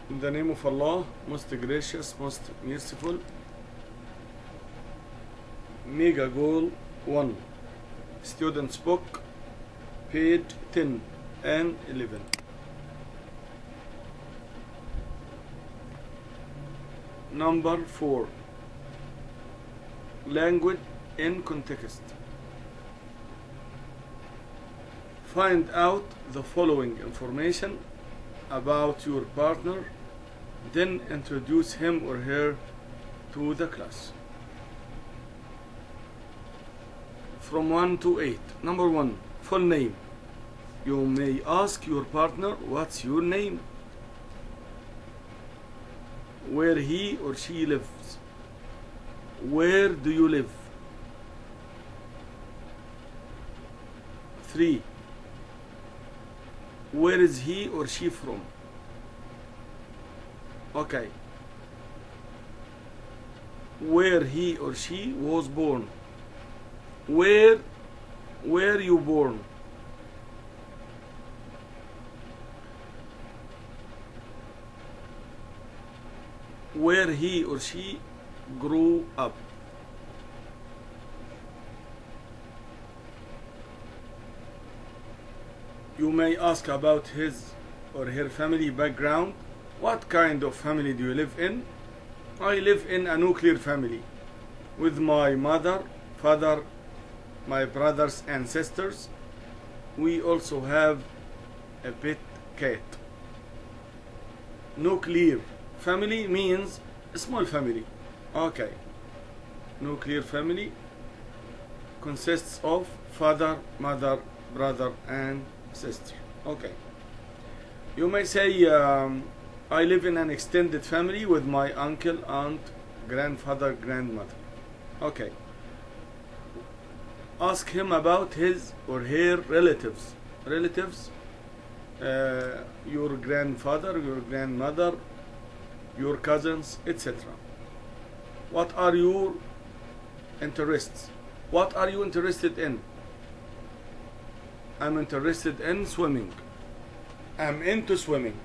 In the name of Allah, most gracious, most merciful. Mega Goal 1. Students Book, page 10 and 11. Number 4. Language in context. Find out the following information about your partner, then introduce him or her to the class. From 1 to 8. Number 1. Full name. You may ask your partner, what's your name? Where he or she lives. Where do you live? 3. Where is he or she from? Okay. Where he or she was born. Where were you born? Where he or she grew up. You may ask about his or her family background. What kind of family do you live in? I live in a nuclear family with my mother, father, my brothers and sisters. We also have a pet cat. Nuclear family means a small family. Okay. Nuclear family consists of father, mother, brother and sister. Okay. You may say, I live in an extended family with my uncle, aunt, grandfather, grandmother. Okay. Ask him about his or her relatives. Relatives, your grandfather, your grandmother, your cousins, etc. What are your interests? What are you interested in? I'm interested in swimming. I'm into swimming.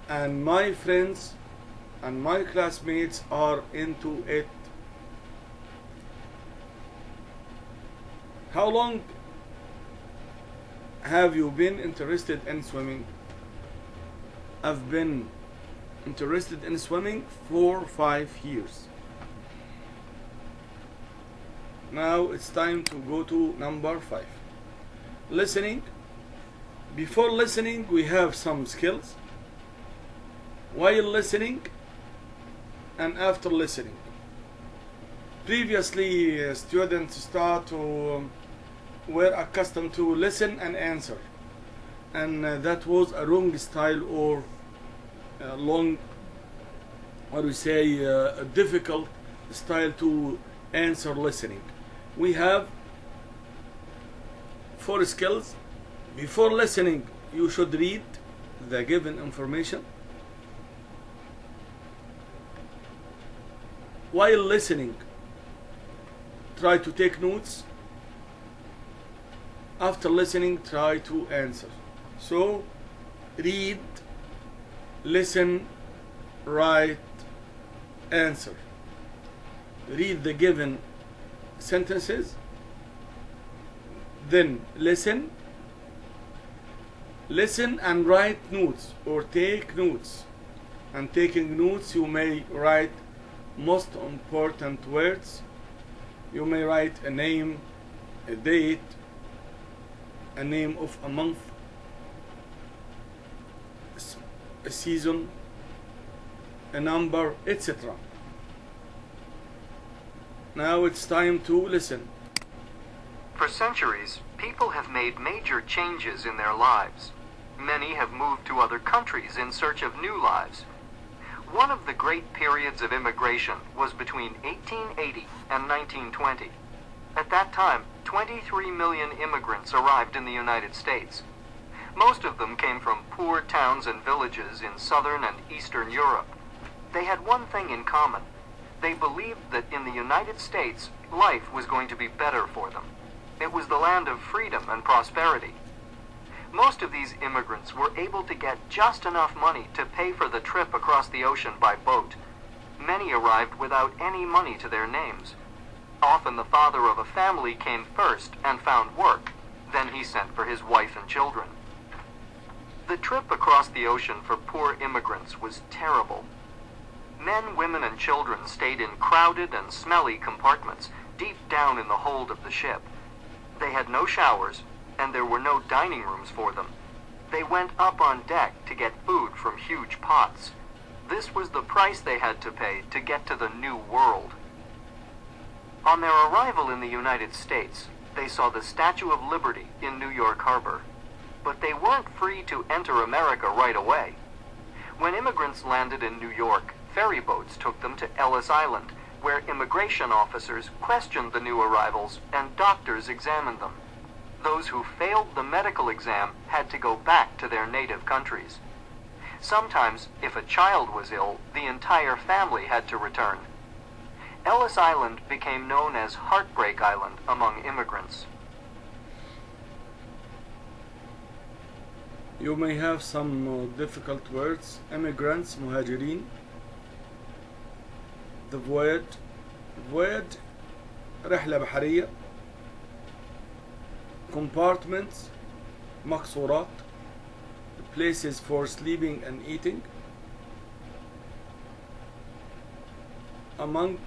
And my friends and my classmates are into it. How long have you been interested in swimming? I've been interested in swimming for 5 years. Now it's time to go to number 5. Listening. Before listening, we have some skills. While listening and after listening. Previously, students were accustomed to listen and answer, and that was a wrong style or a difficult style to answer listening. We have 4 skills. Before listening, you should read the given information. While listening, try to take notes. After listening, try to answer. So, read, listen, write, answer. Read the given sentences, then listen and write notes or take notes. And taking notes, you may write most important words. You may write a name, a date, a name of a month, a season, a number, etc. Now it's time to listen. For centuries, people have made major changes in their lives. Many have moved to other countries in search of new lives. One of the great periods of immigration was between 1880 and 1920. At that time, 23 million immigrants arrived in the United States. Most of them came from poor towns and villages in southern and eastern Europe. They had one thing in common. They believed that in the United States, life was going to be better for them. It was the land of freedom and prosperity. Most of these immigrants were able to get just enough money to pay for the trip across the ocean by boat. Many arrived without any money to their names. Often the father of a family came first and found work. Then he sent for his wife and children. The trip across the ocean for poor immigrants was terrible. Men, women, and children stayed in crowded and smelly compartments deep down in the hold of the ship. They had no showers, and there were no dining rooms for them. They went up on deck to get food from huge pots. This was the price they had to pay to get to the New World. On their arrival in the United States, they saw the Statue of Liberty in New York Harbor. But they weren't free to enter America right away. When immigrants landed in New York, ferry boats took them to Ellis Island, where immigration officers questioned the new arrivals and doctors examined them. Those who failed the medical exam had to go back to their native countries. Sometimes, if a child was ill, the entire family had to return. Ellis Island became known as Heartbreak Island among immigrants. You may have some difficult words. Immigrants, مهاجرين. The voyage رحلة بحرية. Compartments مقصورات. Places for sleeping and eating. Among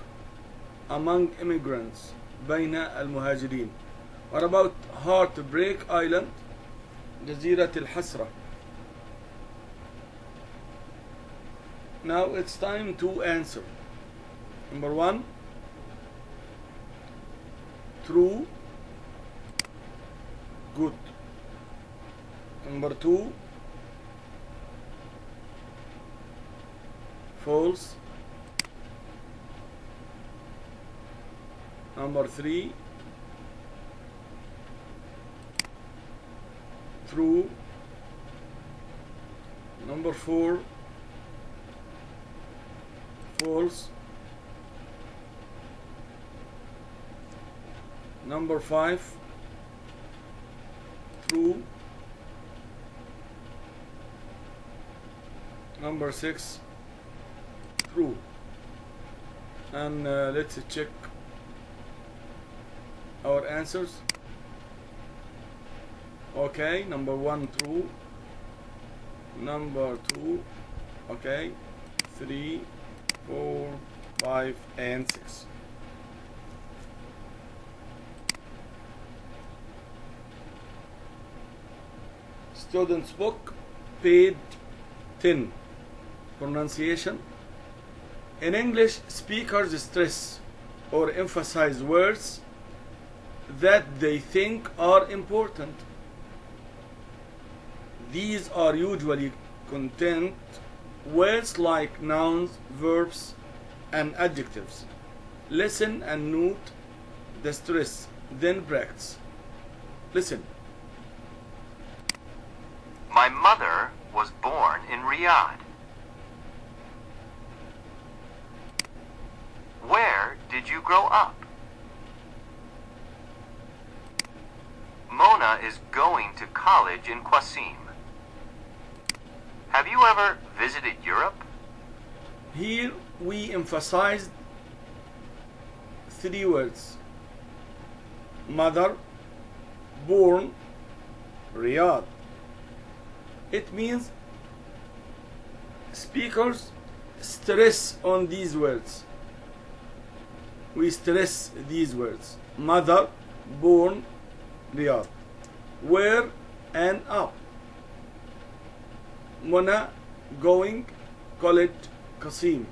immigrants بين المهاجرين. What about Heartbreak Island? جزيرة الحسرة. Now it's time to answer. Number 1, true, good. Number 2, false. Number 3, true. Number 4, false. Number 5, true. Number 6, true. And let's check our answers. Okay, number 1 true, number 2, okay, 3, 4, 5, and 6. Students book, page 10. Pronunciation. In English, speakers stress or emphasize words that they think are important. These are usually content words like nouns, verbs, and adjectives. Listen and note the stress, then practice. Listen. My mother was born in Riyadh. Where did you grow up? Mona is going to college in Qasim. Have you ever visited Europe? Here we emphasized 3 words. Mother, born, Riyadh. It means speakers stress on these words. We stress these words. Mother, born, Riyadh. Where and up. Mona, going, college, Qasim.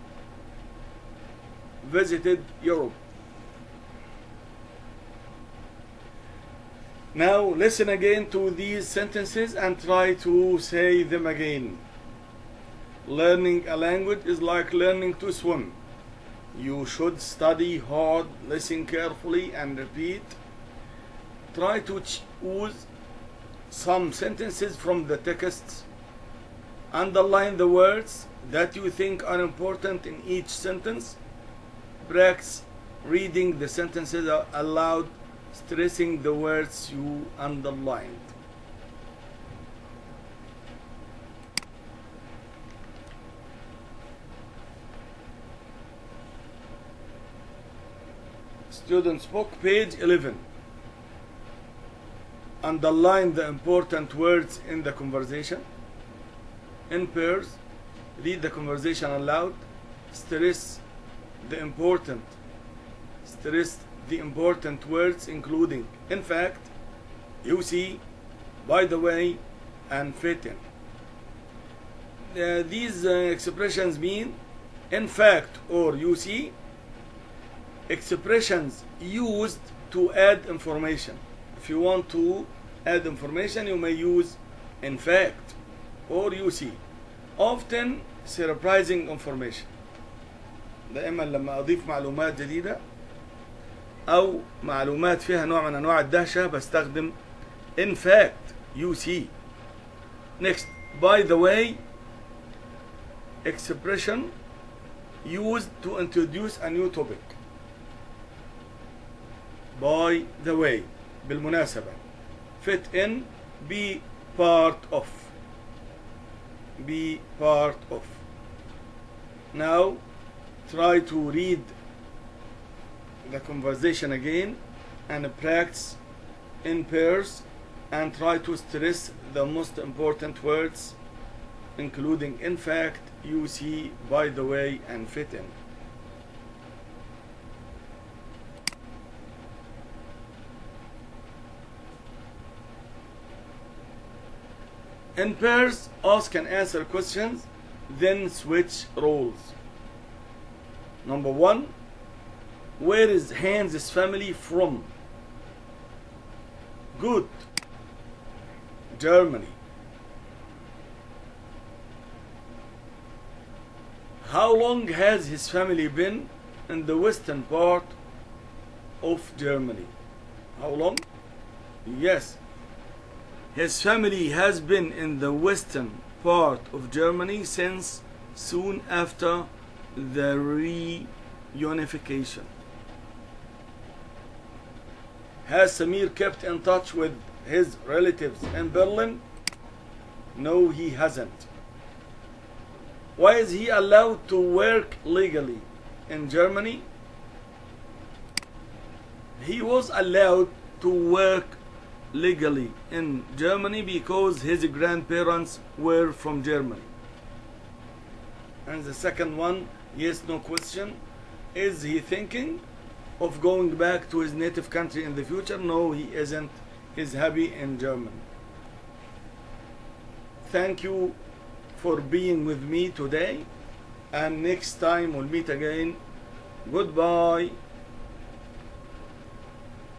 Visited Europe. Now listen again to these sentences and try to say them again. Learning a language is like learning to swim. You should study hard, listen carefully, and repeat. Try to choose some sentences from the texts. Underline the words that you think are important in each sentence. Practice reading the sentences aloud, stressing the words you underlined. Students book, page 11. Underline the important words in the conversation. In pairs, read the conversation aloud. Stress the important words, including in fact, you see, by the way, and fit in. These expressions mean in fact or you see, expressions used to add information. If you want to add information, you may use in fact or you see. Often surprising information. دائما لما أضيف معلومات جديدة أو معلومات فيها نوع من أنواع الدهشة بستخدم in fact you see. Next, by the way, expression used to introduce a new topic. By the way, بالمناسبة. Fit in, be part of. Be part of. Now, try to read the conversation again and practice in pairs and try to stress the most important words, including in fact, you see, by the way, and fit in. In pairs, ask and answer questions, then switch roles. Number 1, where is Hans' family from? Good. Germany. How long has his family been in the western part of Germany? How long? Yes. His family has been in the western part of Germany since soon after the reunification. Has Samir kept in touch with his relatives in Berlin? No, he hasn't. Why is he allowed to work legally in Germany? He was allowed to work legally in Germany because his grandparents were from Germany. And the second one, yes, no question. Is he thinking of going back to his native country in the future? No, he isn't. He's happy in Germany. Thank you for being with me today, and next time we'll meet again. Goodbye.